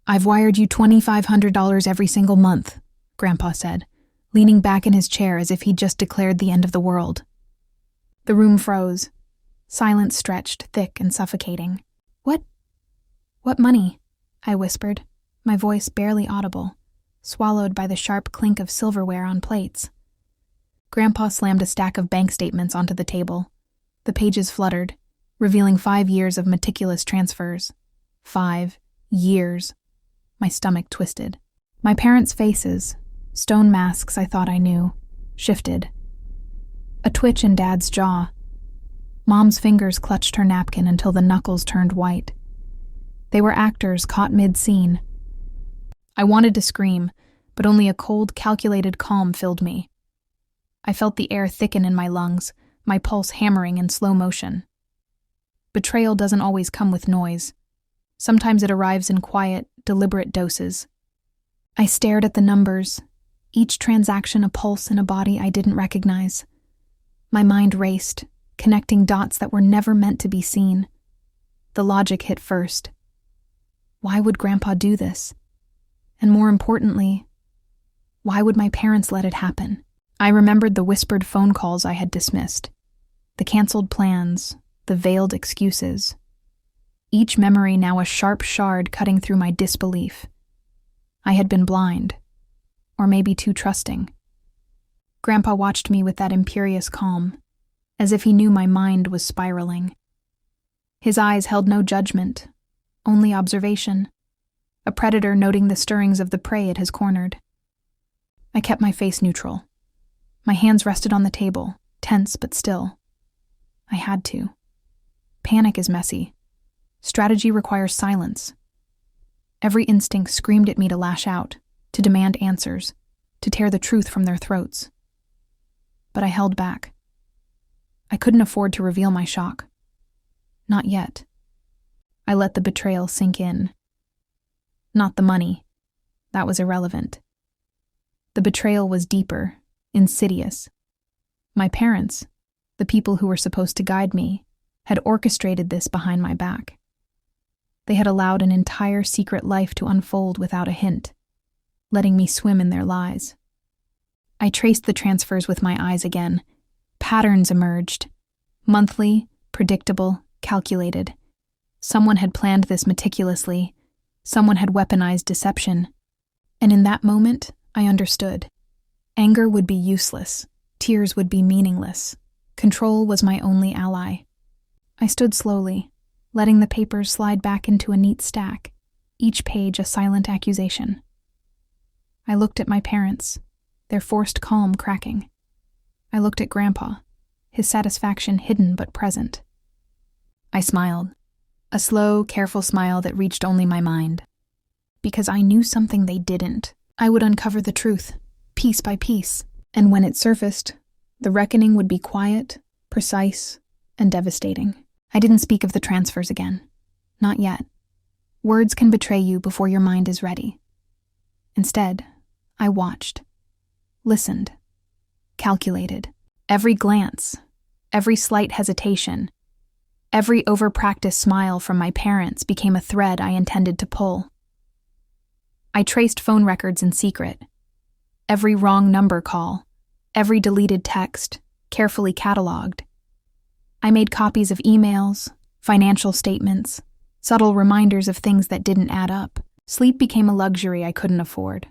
"I've wired you $2,500 every single month," Grandpa said, leaning back in his chair as if he'd just declared the end of the world. The room froze. Silence stretched, thick and suffocating. What money?" I whispered, my voice barely audible, swallowed by the sharp clink of silverware on plates. Grandpa slammed a stack of bank statements onto the table. The pages fluttered, revealing 5 years of meticulous transfers. 5 years. My stomach twisted. My parents' faces, stone masks I thought I knew, shifted. A twitch in Dad's jaw. Mom's fingers clutched her napkin until the knuckles turned white. They were actors caught mid-scene. I wanted to scream, but only a cold, calculated calm filled me. I felt the air thicken in my lungs, my pulse hammering in slow motion. Betrayal doesn't always come with noise. Sometimes it arrives in quiet, deliberate doses. I stared at the numbers, each transaction a pulse in a body I didn't recognize. My mind raced, connecting dots that were never meant to be seen. The logic hit first. Why would Grandpa do this? And more importantly, why would my parents let it happen? I remembered the whispered phone calls I had dismissed, the canceled plans, the veiled excuses. Each memory now a sharp shard cutting through my disbelief. I had been blind, or maybe too trusting. Grandpa watched me with that imperious calm, as if he knew my mind was spiraling. His eyes held no judgment, only observation, a predator noting the stirrings of the prey it has cornered. I kept my face neutral. My hands rested on the table, tense but still. I had to. Panic is messy. Strategy requires silence. Every instinct screamed at me to lash out, to demand answers, to tear the truth from their throats. But I held back. I couldn't afford to reveal my shock. Not yet. I let the betrayal sink in. Not the money. That was irrelevant. The betrayal was deeper, insidious. My parents, the people who were supposed to guide me, had orchestrated this behind my back. They had allowed an entire secret life to unfold without a hint, letting me swim in their lies. I traced the transfers with my eyes again. Patterns emerged. Monthly, predictable, calculated. Someone had planned this meticulously. Someone had weaponized deception. And in that moment, I understood. Anger would be useless. Tears would be meaningless. Control was my only ally. I stood slowly, letting the papers slide back into a neat stack, each page a silent accusation. I looked at my parents, their forced calm cracking. I looked at Grandpa, his satisfaction hidden but present. I smiled, a slow, careful smile that reached only my mind. Because I knew something they didn't. I would uncover the truth, piece by piece, and when it surfaced, the reckoning would be quiet, precise, and devastating. I didn't speak of the transfers again. Not yet. Words can betray you before your mind is ready. Instead, I watched, listened, calculated. Every glance, every slight hesitation, every over-practiced smile from my parents became a thread I intended to pull. I traced phone records in secret. Every wrong number call, every deleted text, carefully cataloged. I made copies of emails, financial statements, subtle reminders of things that didn't add up. Sleep became a luxury I couldn't afford.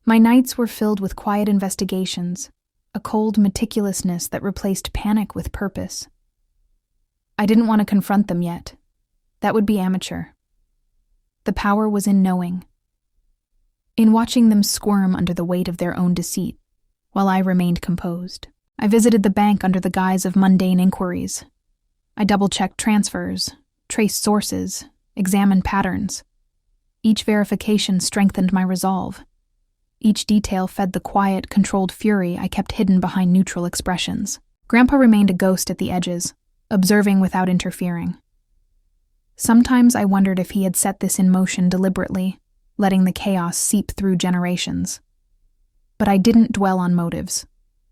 My nights were filled with quiet investigations, a cold meticulousness that replaced panic with purpose. I didn't want to confront them yet. That would be amateur. The power was in knowing. In watching them squirm under the weight of their own deceit, while I remained composed. I visited the bank under the guise of mundane inquiries. I double-checked transfers, traced sources, examined patterns. Each verification strengthened my resolve. Each detail fed the quiet, controlled fury I kept hidden behind neutral expressions. Grandpa remained a ghost at the edges, observing without interfering. Sometimes I wondered if he had set this in motion deliberately, letting the chaos seep through generations. But I didn't dwell on motives.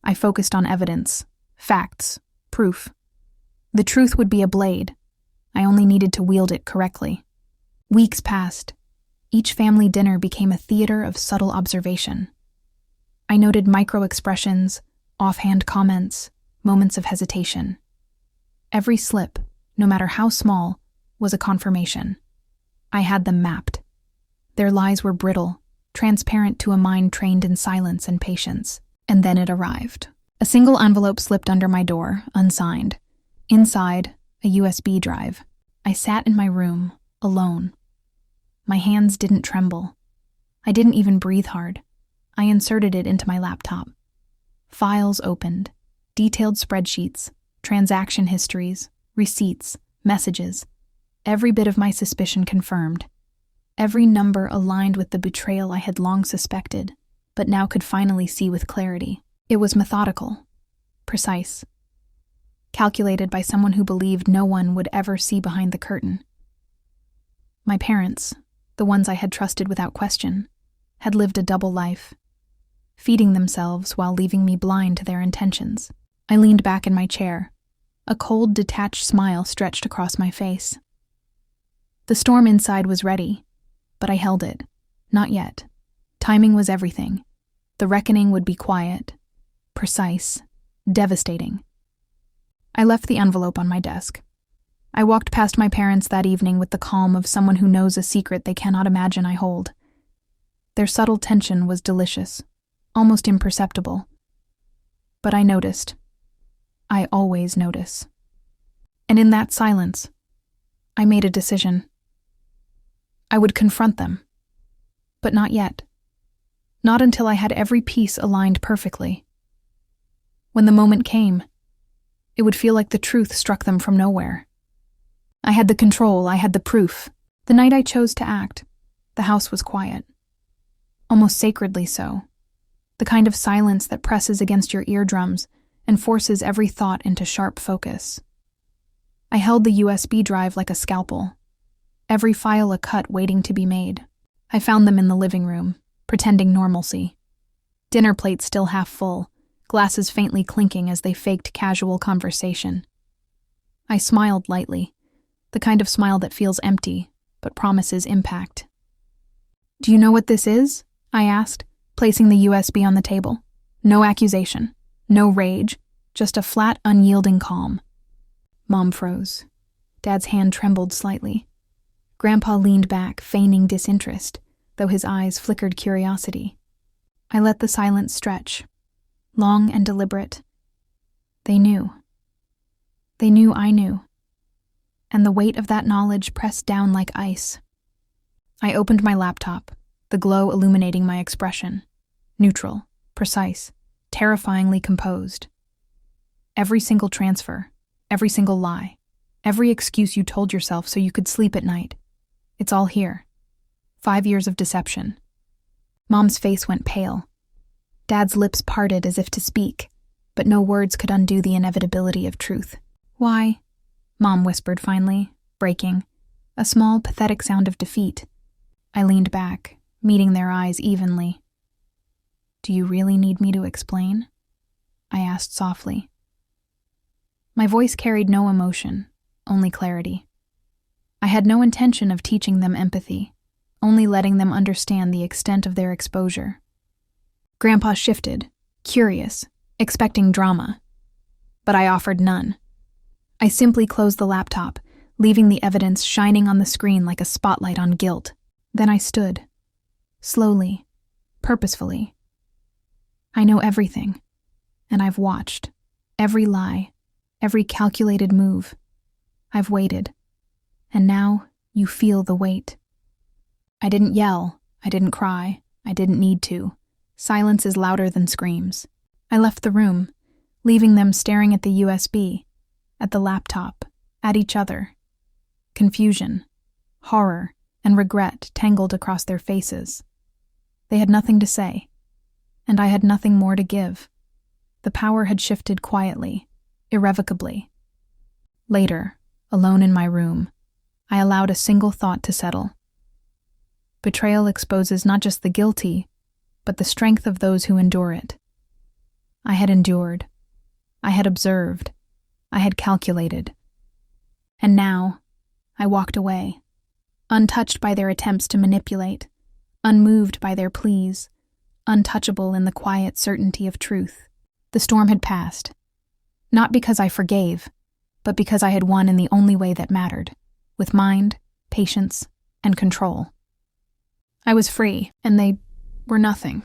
I focused on evidence, facts, proof. The truth would be a blade. I only needed to wield it correctly. Weeks passed, Each family dinner became a theater of subtle observation. I noted micro-expressions, offhand comments, moments of hesitation. Every slip, no matter how small, was a confirmation. I had them mapped. Their lies were brittle, transparent to a mind trained in silence and patience. And then it arrived. A single envelope slipped under my door, unsigned. Inside, a USB drive. I sat in my room, alone. My hands didn't tremble. I didn't even breathe hard. I inserted it into my laptop. Files opened. Detailed spreadsheets, transaction histories, receipts, messages. Every bit of my suspicion confirmed. Every number aligned with the betrayal I had long suspected, but now could finally see with clarity. It was methodical, precise, calculated by someone who believed no one would ever see behind the curtain. My parents, the ones I had trusted without question, had lived a double life, feeding themselves while leaving me blind to their intentions. I leaned back in my chair. A cold, detached smile stretched across my face. The storm inside was ready, but I held it. Not yet. Timing was everything. The reckoning would be quiet, precise, devastating. I left the envelope on my desk. I walked past my parents that evening with the calm of someone who knows a secret they cannot imagine I hold. Their subtle tension was delicious, almost imperceptible. But I noticed. I always notice. And in that silence, I made a decision. I would confront them. But not yet. Not until I had every piece aligned perfectly. When the moment came, it would feel like the truth struck them from nowhere. I had the control, I had the proof. The night I chose to act, the house was quiet. Almost sacredly so. The kind of silence that presses against your eardrums and forces every thought into sharp focus. I held the USB drive like a scalpel, every file a cut waiting to be made. I found them in the living room, pretending normalcy. Dinner plates still half full, glasses faintly clinking as they faked casual conversation. I smiled lightly, the kind of smile that feels empty, but promises impact. "Do you know what this is?" I asked, placing the USB on the table. No accusation, no rage, just a flat, unyielding calm. Mom froze. Dad's hand trembled slightly. Grandpa leaned back, feigning disinterest, though his eyes flickered curiosity. I let the silence stretch, long and deliberate. They knew. They knew I knew. And the weight of that knowledge pressed down like ice. I opened my laptop, the glow illuminating my expression. Neutral, precise, terrifyingly composed. Every single transfer, every single lie, every excuse you told yourself so you could sleep at night. It's all here. 5 years of deception. Mom's face went pale. Dad's lips parted as if to speak, but no words could undo the inevitability of truth. "Why?" Mom whispered finally, breaking, a small, pathetic sound of defeat. I leaned back, meeting their eyes evenly. "Do you really need me to explain?" I asked softly. My voice carried no emotion, only clarity. I had no intention of teaching them empathy, only letting them understand the extent of their exposure. Grandpa shifted, curious, expecting drama. But I offered none. I simply closed the laptop, leaving the evidence shining on the screen like a spotlight on guilt. Then I stood, slowly, purposefully. I know everything, and I've watched, every lie, every calculated move. I've waited, and now you feel the weight. I didn't yell, I didn't cry, I didn't need to. Silence is louder than screams. I left the room, leaving them staring at the USB, at the laptop, at each other. Confusion, horror, and regret tangled across their faces. They had nothing to say, and I had nothing more to give. The power had shifted quietly, irrevocably. Later, alone in my room, I allowed a single thought to settle. Betrayal exposes not just the guilty, but the strength of those who endure it. I had endured. I had observed. I had calculated. And now, I walked away, untouched by their attempts to manipulate, unmoved by their pleas, untouchable in the quiet certainty of truth. The storm had passed, not because I forgave, but because I had won in the only way that mattered, with mind, patience, and control. I was free, and they were nothing.